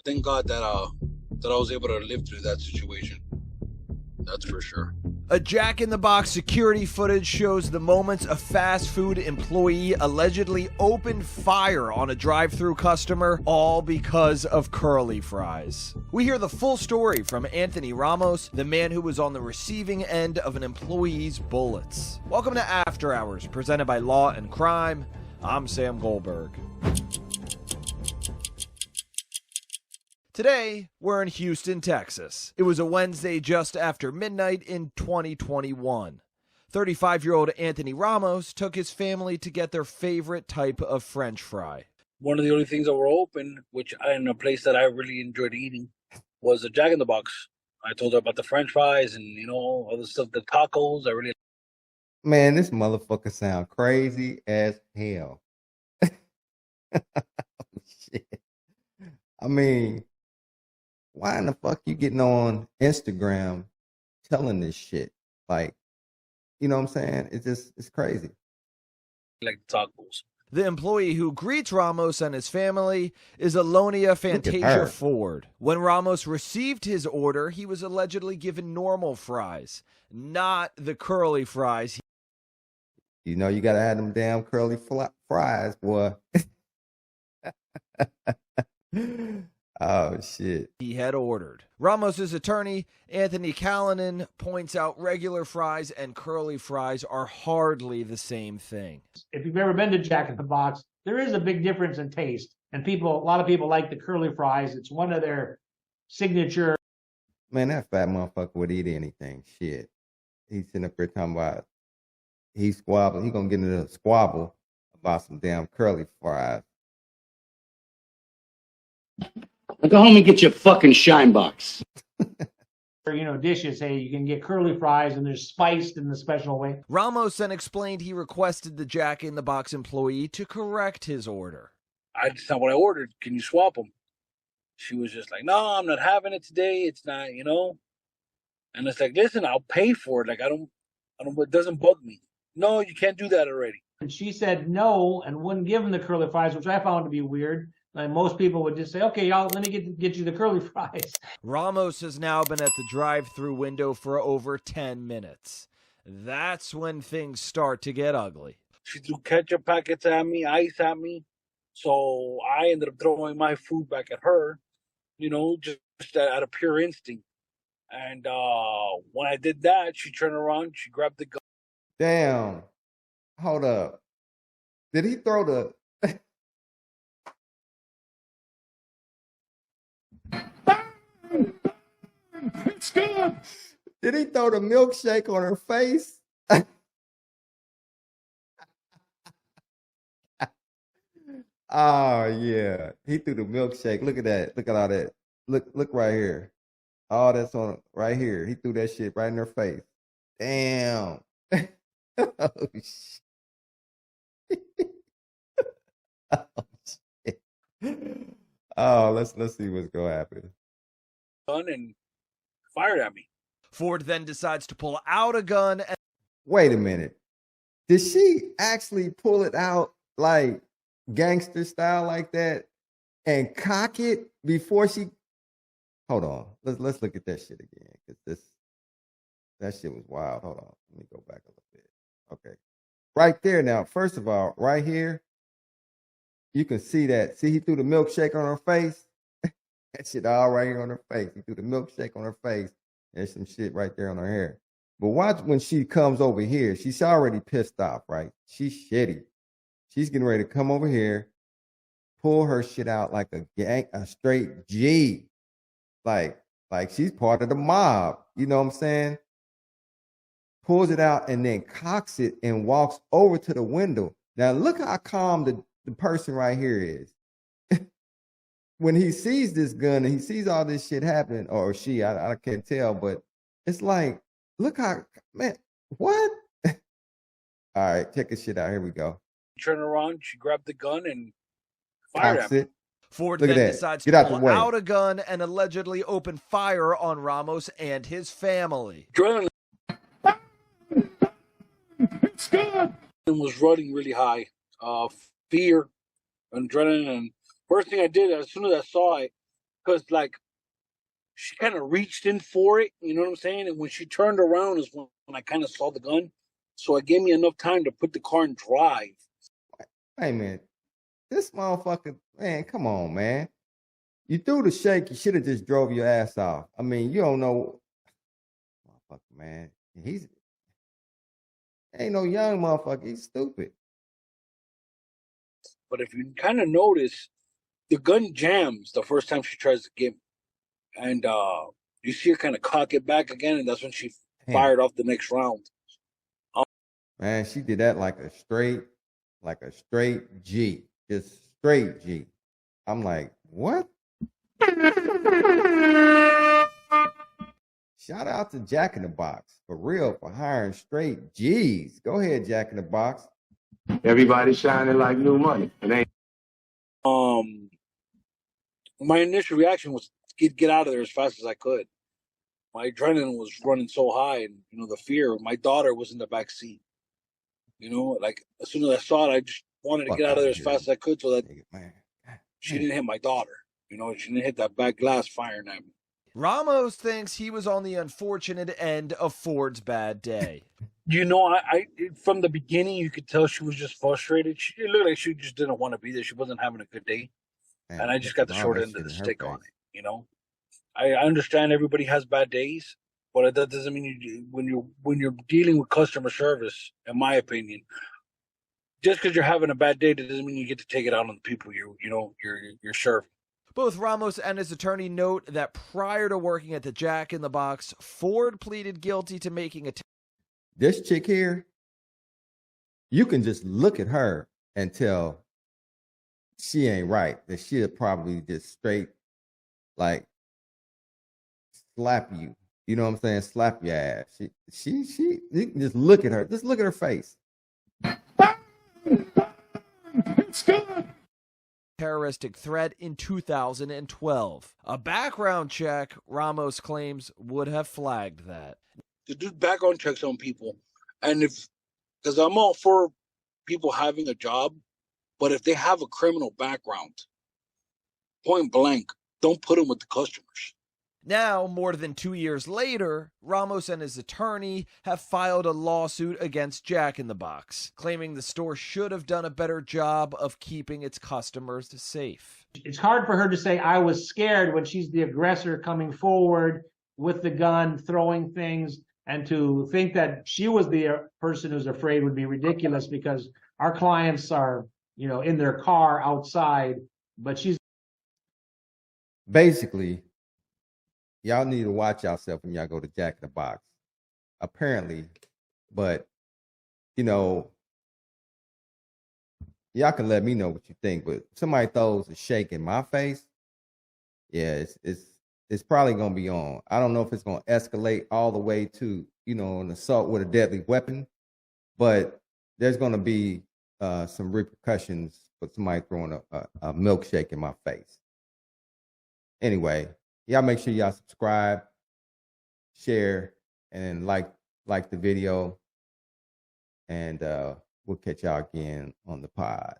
Thank God that I was able to live through that situation. That's for sure. A Jack in the Box security footage shows the moments a fast food employee allegedly opened fire on a drive-thru customer, all because of curly fries. We hear the full story from Anthony Ramos, the man who was on the receiving end of an employee's bullets. Welcome to After Hours, presented by Law and Crime. I'm Sam Goldberg. Today, we're in Houston, Texas. It was a Wednesday just after midnight in 2021. 35-year-old Anthony Ramos took his family to get their favorite type of French fry. One of the only things that were open, in a place that I really enjoyed eating, was a Jack in the Box. I told her about the French fries and, all the stuff, the tacos. Man, this motherfucker sound crazy as hell. Shit. I mean, why in the fuck you getting on Instagram telling this shit? Like, you know what I'm saying? It's crazy. Like tacos. The employee who greets Ramos and his family is Alonia Fantasia Ford. When Ramos received his order, he was allegedly given normal fries, not the curly fries. You know you gotta have them damn curly fries, boy. Oh, shit. He had ordered. Ramos's attorney, Anthony Callanan, points out regular fries and curly fries are hardly the same thing. If you've ever been to Jack in the Box, there is a big difference in taste. And a lot of people like the curly fries. It's one of their signature. Man, that fat motherfucker would eat anything. Shit. He's sitting up here talking about he's squabbling. He's gonna get into a squabble about some damn curly fries. Go home and get your fucking shine box. Dishes. Hey, you can get curly fries and they're spiced in a special way. Ramos then explained he requested the Jack in the Box employee to correct his order. That's not what I ordered. Can you swap them? She was just like, no, I'm not having it today. It's not, And it's like, listen, I'll pay for it. Like, it doesn't bug me. No, you can't do that already. And she said no and wouldn't give him the curly fries, which I found to be weird. Like most people would just say, okay, y'all, let me get you the curly fries. Ramos has now been at the drive-thru window for over 10 minutes. That's when things start to get ugly. She threw ketchup packets at me, ice at me. So I ended up throwing my food back at her, just out of pure instinct. And when I did that, she turned around, she grabbed the gun. Damn. Hold up. Did he throw the... It's good. Did he throw the milkshake on her face? Oh, yeah. He threw the milkshake. Look at that. Look at all that. Look right here. All that's on right here. He threw that shit right in her face. Damn. Oh, shit. Oh, shit. Oh, let's see what's gonna happen. And fired at me. Ford then decides to pull out a gun and... Wait a minute. Did she actually pull it out like gangster style like that and cock it before she... Hold on. Let's look at that shit again. Because that shit was wild. Hold on. Let me go back a little bit. Okay. Right there now. First of all, right here, you can see that. See, he threw the milkshake on her face. That shit all right here on her face. He threw the milkshake on her face. There's some shit right there on her hair. But watch when she comes over here. She's already pissed off, right? She's shitty. She's getting ready to come over here, pull her shit out like a straight G. Like she's part of the mob. You know what I'm saying? Pulls it out and then cocks it and walks over to the window. Now look how calm the person right here is. When he sees this gun and he sees all this shit happening, or she, I can't tell, but it's like, look how, man, what? All right, check this shit out. Here we go. Turn around, she grabbed the gun and fired at me. Ford then decides to pull out a gun and allegedly open fire on Ramos and his family. Adrenaline. It's good. Was running really high. Fear, adrenaline, and first thing I did as soon as I saw it, because like she kind of reached in for it, you know what I'm saying? And when she turned around is when I kind of saw the gun. So it gave me enough time to put the car in drive. Hey man, this motherfucker, man, come on, man. You threw the shake, you should have just drove your ass off. I mean, you don't know, motherfucker, man. He's ain't no young motherfucker. He's stupid. But if you kind of notice, the gun jams the first time she tries to get me. And you see her kind of cock it back again, and that's when she fired off the next round. Man, she did that like a straight G. Just straight G. I'm like, what? Shout out to Jack in the Box, for real, for hiring straight G's. Go ahead, Jack in the Box. Everybody shining like new money. It ain't. My initial reaction was get out of there as fast as I could. My adrenaline was running so high, and you know the fear. My daughter was in the back seat. You know, like as soon as I saw it, I just wanted to get out of there as fast as I could, so that she didn't hit my daughter. You know, she didn't hit that back glass firing at me. Ramos thinks he was on the unfortunate end of Ford's bad day. You know, I from the beginning you could tell she was just frustrated. It looked like she just didn't want to be there. She wasn't having a good day, and I just got the short end of the stick on it. You know, I understand everybody has bad days, but that doesn't mean when you're dealing with customer service, in my opinion, just because you're having a bad day, that doesn't mean you get to take it out on the people you're serving. Both Ramos and his attorney note that prior to working at the Jack in the Box, Ford pleaded guilty to making a. This chick here, you can just look at her and tell she ain't right. That she'll probably just straight like slap you. You know what I'm saying? Slap your ass. She you can just look at her. Just look at her face. It's good. Terroristic threat in 2012. A background check, Ramos claims, would have flagged that. To do background checks on people, and because I'm all for people having a job, but if they have a criminal background, point blank, don't put them with the customers. Now, more than 2 years later, Ramos and his attorney have filed a lawsuit against Jack in the Box, claiming the store should have done a better job of keeping its customers safe. It's hard for her to say I was scared when she's the aggressor coming forward with the gun, throwing things, and to think that she was the person who's afraid would be ridiculous because our clients are, in their car outside, but she's basically. Y'all need to watch yourself when y'all go to Jack in the Box. Apparently, but y'all can let me know what you think. But if somebody throws a shake in my face, yeah, it's probably gonna be on. I don't know if it's gonna escalate all the way to an assault with a deadly weapon, but there's gonna be some repercussions for somebody throwing a milkshake in my face. Anyway. Y'all make sure y'all subscribe, share, and like the video. And we'll catch y'all again on the pod.